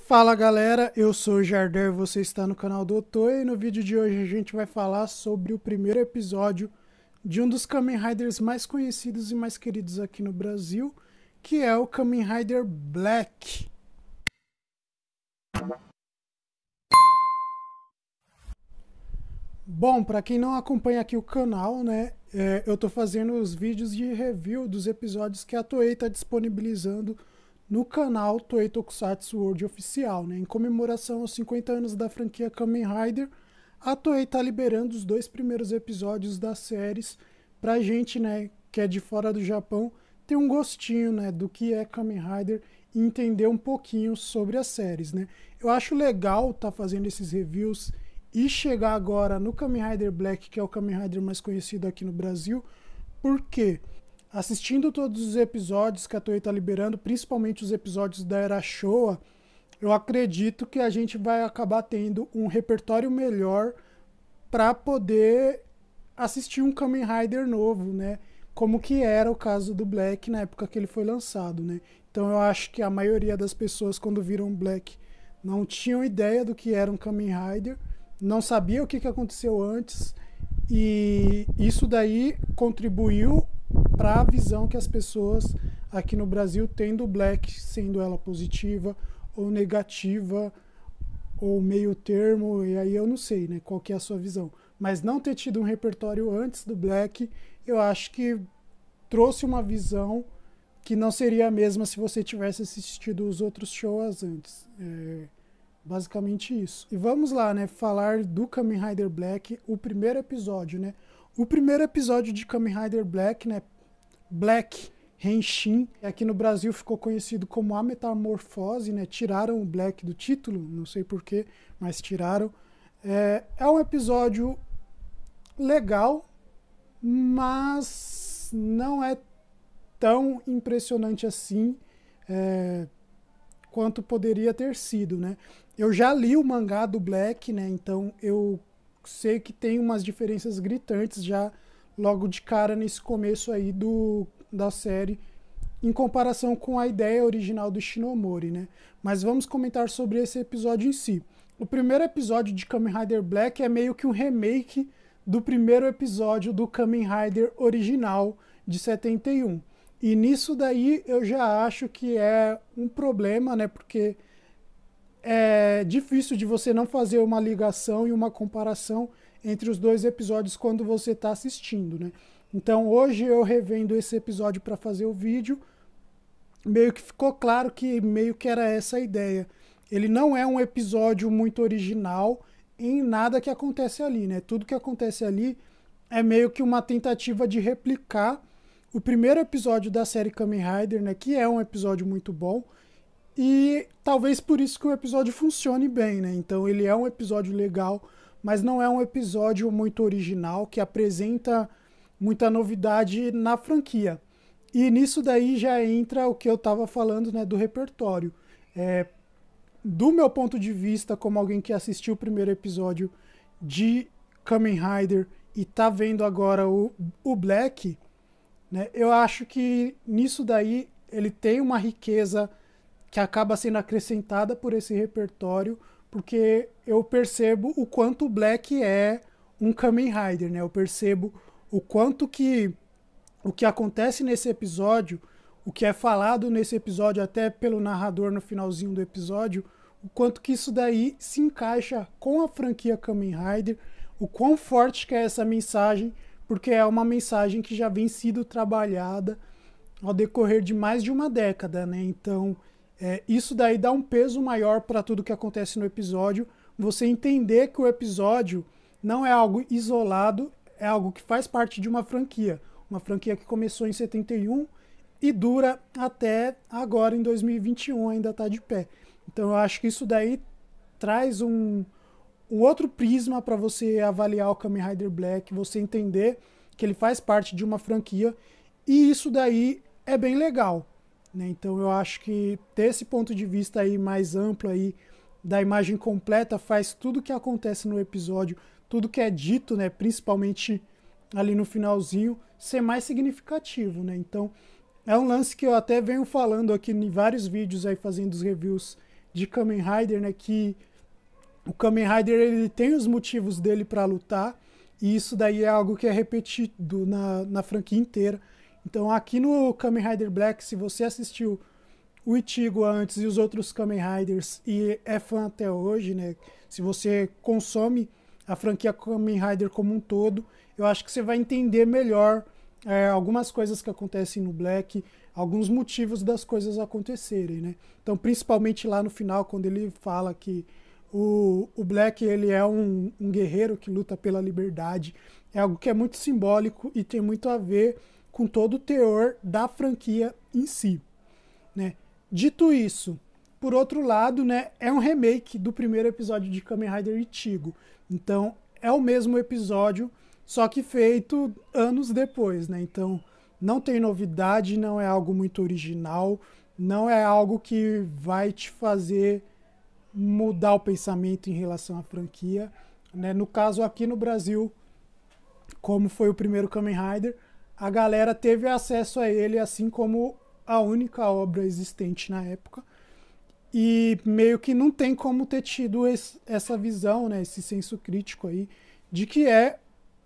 Fala galera, eu sou o Jardel e você está no canal do Otoy, e no vídeo de hoje a gente vai falar sobre o primeiro episódio de um dos Kamen Riders mais conhecidos e mais queridos aqui no Brasil, que é o Kamen Rider Black. Bom, para quem não acompanha aqui o canal, né, eu tô fazendo os vídeos de review dos episódios que a Toei está disponibilizando no canal Toei Tokusatsu World Oficial, né? Em comemoração aos 50 anos da franquia Kamen Rider, a Toei está liberando os 2 primeiros episódios das séries pra gente, né, que é de fora do Japão, ter um gostinho, né, do que é Kamen Rider e entender um pouquinho sobre as séries, né? Eu acho legal estar fazendo esses reviews e chegar agora no Kamen Rider Black, que é o Kamen Rider mais conhecido aqui no Brasil, porque assistindo todos os episódios que a Toei está liberando, principalmente os episódios da Era Showa, eu acredito que a gente vai acabar tendo um repertório melhor para poder assistir um Kamen Rider novo, né? Como que era o caso do Black na época que ele foi lançado, né? Então eu acho que a maioria das pessoas quando viram Black não tinham ideia do que era um Kamen Rider, não sabia o que aconteceu antes, e isso daí contribuiu para a visão que as pessoas aqui no Brasil têm do Black, sendo ela positiva ou negativa ou meio termo, e aí eu não sei, né, qual que é a sua visão. Mas não ter tido um repertório antes do Black, eu acho que trouxe uma visão que não seria a mesma se você tivesse assistido os outros shows antes. Basicamente isso. E vamos lá, né, falar do Kamen Rider Black, o primeiro episódio, né? O primeiro episódio de Kamen Rider Black, né, Black Henshin, aqui no Brasil ficou conhecido como A Metamorfose, né? Tiraram o Black do título, não sei porquê, mas tiraram. É um episódio legal, mas não é tão impressionante assim quanto poderia ter sido, né? Eu já li o mangá do Black, né? Então eu sei que tem umas diferenças gritantes já logo de cara nesse começo aí da série, em comparação com a ideia original do Shinomori, né? Mas vamos comentar sobre esse episódio em si. O primeiro episódio de Kamen Rider Black é meio que um remake do primeiro episódio do Kamen Rider original de 71. E nisso daí eu já acho que é um problema, né? Porque é difícil de você não fazer uma ligação e uma comparação entre os dois episódios quando você está assistindo, né? Então hoje eu revendo esse episódio para fazer o vídeo, meio que ficou claro que meio que era essa a ideia. Ele não é um episódio muito original em nada que acontece ali, né? Tudo que acontece ali é meio que uma tentativa de replicar o primeiro episódio da série Kamen Rider, né? Que é um episódio muito bom. E talvez por isso que o episódio funcione bem, né? Então ele é um episódio legal, mas não é um episódio muito original, que apresenta muita novidade na franquia. E nisso daí já entra o que eu estava falando, né, do repertório. Do meu ponto de vista, como alguém que assistiu o primeiro episódio de Kamen Rider e tá vendo agora o Black, né, eu acho que nisso daí ele tem uma riqueza que acaba sendo acrescentada por esse repertório, porque eu percebo o quanto o Black é um Kamen Rider, né? Eu percebo o quanto que o que acontece nesse episódio, o que é falado nesse episódio até pelo narrador no finalzinho do episódio, o quanto que isso daí se encaixa com a franquia Kamen Rider, o quão forte que é essa mensagem, porque é uma mensagem que já vem sido trabalhada ao decorrer de mais de uma década, né? Então isso daí dá um peso maior para tudo que acontece no episódio. Você entender que o episódio não é algo isolado, é algo que faz parte de uma franquia que começou em 71 e dura até agora em 2021, ainda está de pé. Então eu acho que isso daí traz um outro prisma para você avaliar o Kamen Rider Black, você entender que ele faz parte de uma franquia, e isso daí é bem legal. Então eu acho que ter esse ponto de vista aí mais amplo aí da imagem completa faz tudo que acontece no episódio, tudo que é dito, né, principalmente ali no finalzinho, ser mais significativo, né? Então é um lance que eu até venho falando aqui em vários vídeos aí fazendo os reviews de Kamen Rider, né, que o Kamen Rider ele tem os motivos dele para lutar, e isso daí é algo que é repetido na franquia inteira. Então aqui no Kamen Rider Black, se você assistiu o Ichigo antes e os outros Kamen Riders e é fã até hoje, né, se você consome a franquia Kamen Rider como um todo, eu acho que você vai entender melhor algumas coisas que acontecem no Black, alguns motivos das coisas acontecerem, né? Então, principalmente lá no final, quando ele fala que o Black ele é um guerreiro que luta pela liberdade, é algo que é muito simbólico e tem muito a ver com todo o teor da franquia em si, né? Dito isso, por outro lado, né, é um remake do primeiro episódio de Kamen Rider Ichigo. Então, é o mesmo episódio, só que feito anos depois, né? Então, não tem novidade, não é algo muito original, não é algo que vai te fazer mudar o pensamento em relação à franquia, né? No caso, aqui no Brasil, como foi o primeiro Kamen Rider, a galera teve acesso a ele, assim como a única obra existente na época. E meio que não tem como ter tido essa visão, né, esse senso crítico aí, de que é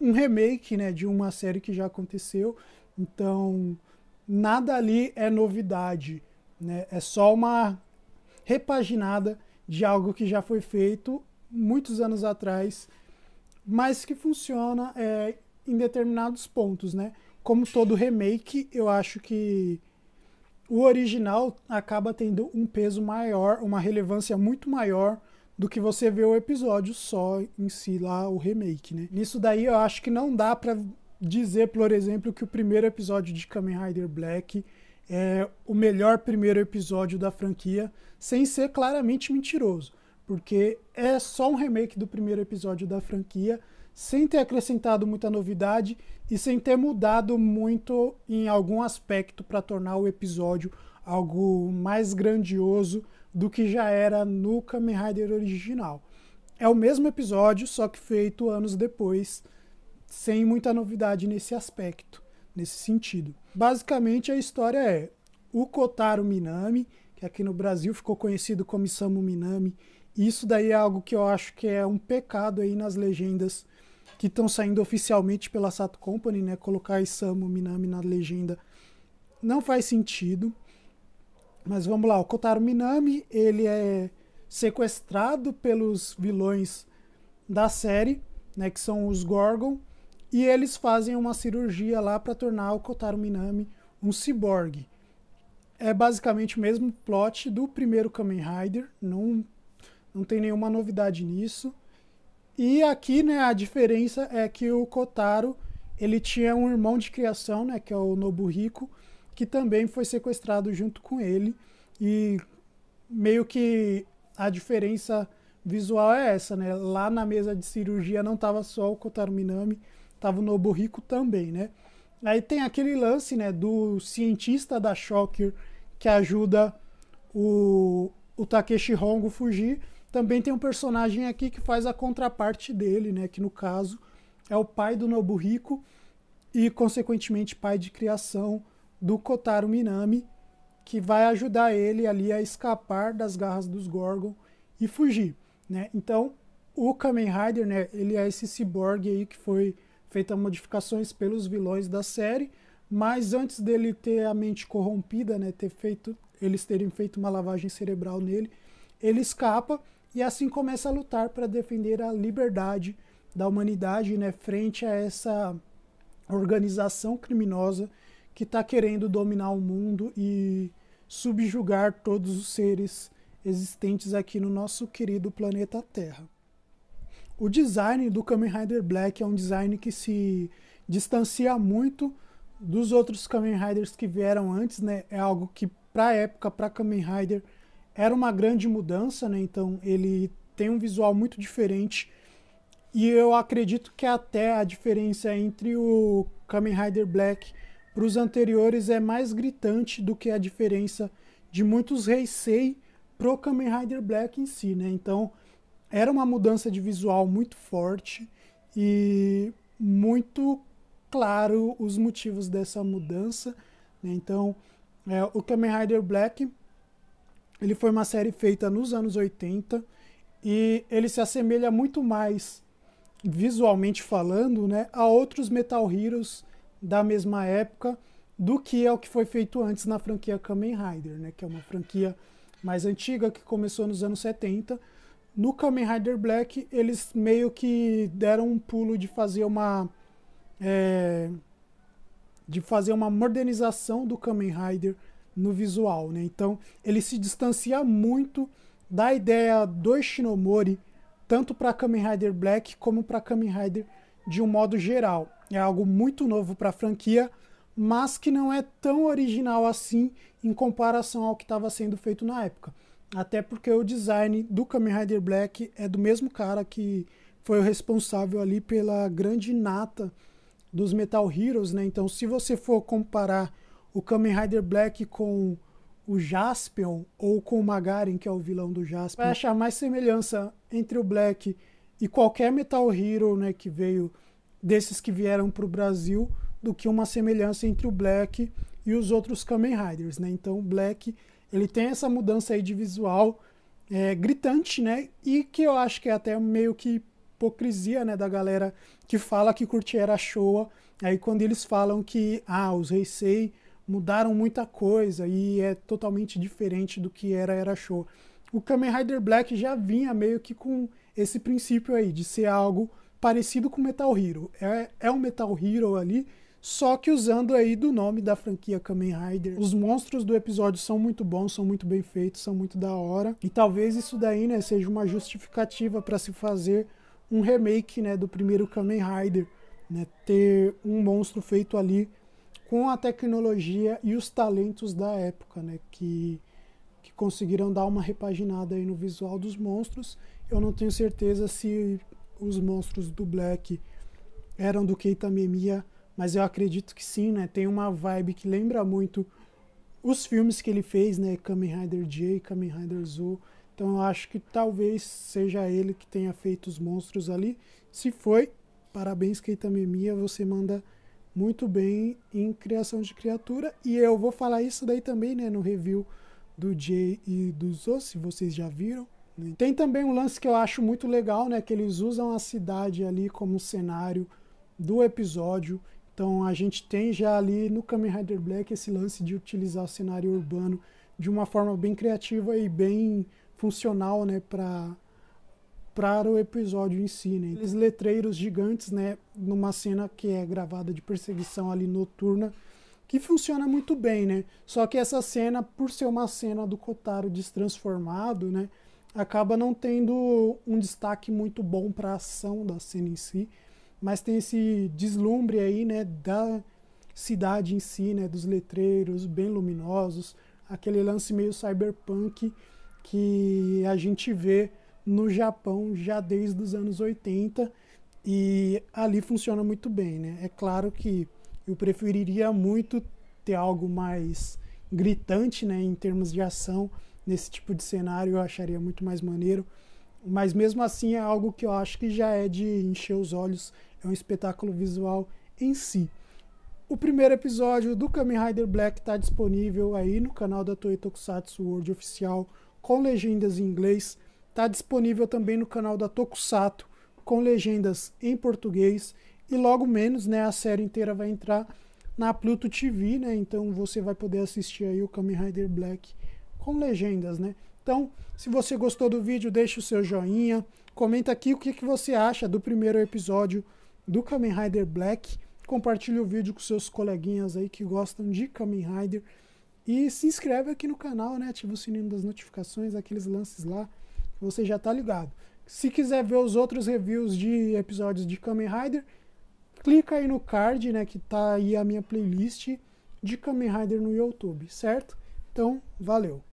um remake, né, de uma série que já aconteceu. Então, nada ali é novidade, né? É só uma repaginada de algo que já foi feito muitos anos atrás, mas que funciona em determinados pontos, né? Como todo remake, eu acho que o original acaba tendo um peso maior, uma relevância muito maior do que você vê o episódio só em si lá, o remake, né? Nisso daí eu acho que não dá pra dizer, por exemplo, que o primeiro episódio de Kamen Rider Black é o melhor primeiro episódio da franquia, sem ser claramente mentiroso, porque é só um remake do primeiro episódio da franquia, sem ter acrescentado muita novidade e sem ter mudado muito em algum aspecto para tornar o episódio algo mais grandioso do que já era no Kamen Rider original. É o mesmo episódio, só que feito anos depois, sem muita novidade nesse aspecto, nesse sentido. Basicamente a história é o Kotaro Minami, que aqui no Brasil ficou conhecido como Isamu Minami, e isso daí é algo que eu acho que é um pecado aí nas legendas que estão saindo oficialmente pela Sato Company, né? Colocar Isamu Minami na legenda não faz sentido. Mas vamos lá, o Kotaro Minami, ele é sequestrado pelos vilões da série, né, que são os Gorgon, e eles fazem uma cirurgia lá para tornar o Kotaro Minami um ciborgue. É basicamente o mesmo plot do primeiro Kamen Rider, não tem nenhuma novidade nisso. E aqui, né, a diferença é que o Kotaro, ele tinha um irmão de criação, né, que é o Nobuhiko, que também foi sequestrado junto com ele. E meio que a diferença visual é essa, né? Lá na mesa de cirurgia não estava só o Kotaro Minami, estava o Nobuhiko também, né? Aí tem aquele lance, né, do cientista da Shocker que ajuda o Takeshi Hongo fugir. Também tem um personagem aqui que faz a contraparte dele, né, que no caso é o pai do Nobuhiko e, consequentemente, pai de criação do Kotaro Minami, que vai ajudar ele ali a escapar das garras dos Gorgon e fugir, né? Então, o Kamen Rider, né, ele é esse ciborgue aí que foi feita modificações pelos vilões da série, mas antes dele ter a mente corrompida, né, eles terem feito uma lavagem cerebral nele, ele escapa e assim começa a lutar para defender a liberdade da humanidade, né, frente a essa organização criminosa que está querendo dominar o mundo e subjugar todos os seres existentes aqui no nosso querido planeta Terra. O design do Kamen Rider Black é um design que se distancia muito dos outros Kamen Riders que vieram antes, né? É algo que, para a época, para Kamen Rider, era uma grande mudança, né? Então ele tem um visual muito diferente e eu acredito que até a diferença entre o Kamen Rider Black para os anteriores é mais gritante do que a diferença de muitos Heisei pro Kamen Rider Black em si, né? Então era uma mudança de visual muito forte e muito claro os motivos dessa mudança, né? Então o Kamen Rider Black Ele foi uma série feita nos anos 80 e ele se assemelha muito mais, visualmente falando, né, a outros Metal Heroes da mesma época do que ao que foi feito antes na franquia Kamen Rider, né, que é uma franquia mais antiga que começou nos anos 70. No Kamen Rider Black, eles meio que deram um pulo de fazer uma modernização do Kamen Rider no visual, né? Então, ele se distancia muito da ideia do Ishinomori, tanto para Kamen Rider Black como para Kamen Rider de um modo geral. É algo muito novo para a franquia, mas que não é tão original assim em comparação ao que estava sendo feito na época. Até porque o design do Kamen Rider Black é do mesmo cara que foi o responsável ali pela grande nata dos Metal Heroes, né? Então, se você for comparar o Kamen Rider Black com o Jaspion ou com o Magarin, que é o vilão do Jaspion, vai achar mais semelhança entre o Black e qualquer Metal Hero, né, que veio desses que vieram para o Brasil, do que uma semelhança entre o Black e os outros Kamen Riders, né? Então, o Black, ele tem essa mudança aí de visual gritante, né? E que eu acho que é até meio que hipocrisia, né, da galera que fala que curte Era Showa, aí quando eles falam que os Heisei mudaram muita coisa e é totalmente diferente do que era Showa. O Kamen Rider Black já vinha meio que com esse princípio aí, de ser algo parecido com Metal Hero. É um Metal Hero ali, só que usando aí do nome da franquia Kamen Rider. Os monstros do episódio são muito bons, são muito bem feitos, são muito da hora. E talvez isso daí, né, seja uma justificativa para se fazer um remake, né, do primeiro Kamen Rider, né, ter um monstro feito ali com a tecnologia e os talentos da época, né, que conseguiram dar uma repaginada aí no visual dos monstros. Eu não tenho certeza se os monstros do Black eram do Keita Memiya, mas eu acredito que sim, né, tem uma vibe que lembra muito os filmes que ele fez, né, Kamen Rider J, Kamen Rider Zou. Então eu acho que talvez seja ele que tenha feito os monstros ali. Se foi, parabéns Keita Memiya, você manda muito bem em criação de criatura. E eu vou falar isso daí também, né, no review do J e do Zou, se vocês já viram. Tem também um lance que eu acho muito legal, né, que eles usam a cidade ali como cenário do episódio. Então a gente tem já ali no Kamen Rider Black esse lance de utilizar o cenário urbano de uma forma bem criativa e bem funcional, né, para o episódio em si, né? Aqueles letreiros gigantes, né, numa cena que é gravada de perseguição ali noturna, que funciona muito bem, né? Só que essa cena, por ser uma cena do Kotaro destransformado, né, acaba não tendo um destaque muito bom para a ação da cena em si, mas tem esse deslumbre aí, né, da cidade em si, né, dos letreiros bem luminosos, aquele lance meio cyberpunk que a gente vê no Japão já desde os anos 80 e ali funciona muito bem, né? É claro que eu preferiria muito ter algo mais gritante, né, em termos de ação nesse tipo de cenário, eu acharia muito mais maneiro, mas mesmo assim é algo que eu acho que já é de encher os olhos, é um espetáculo visual em si. O primeiro episódio do Kamen Rider Black está disponível aí no canal da Toei Tokusatsu World Oficial, com legendas em inglês. Está disponível também no canal da Tokusato, com legendas em português. E logo menos, né, a série inteira vai entrar na Pluto TV, né? Então você vai poder assistir aí o Kamen Rider Black com legendas, né? Então, se você gostou do vídeo, deixa o seu joinha. Comenta aqui o que você acha do primeiro episódio do Kamen Rider Black. Compartilhe o vídeo com seus coleguinhas aí que gostam de Kamen Rider. E se inscreve aqui no canal, né? Ativa o sininho das notificações, aqueles lances lá, que você já tá ligado. Se quiser ver os outros reviews de episódios de Kamen Rider, clica aí no card, né? Que tá aí a minha playlist de Kamen Rider no YouTube, certo? Então, valeu!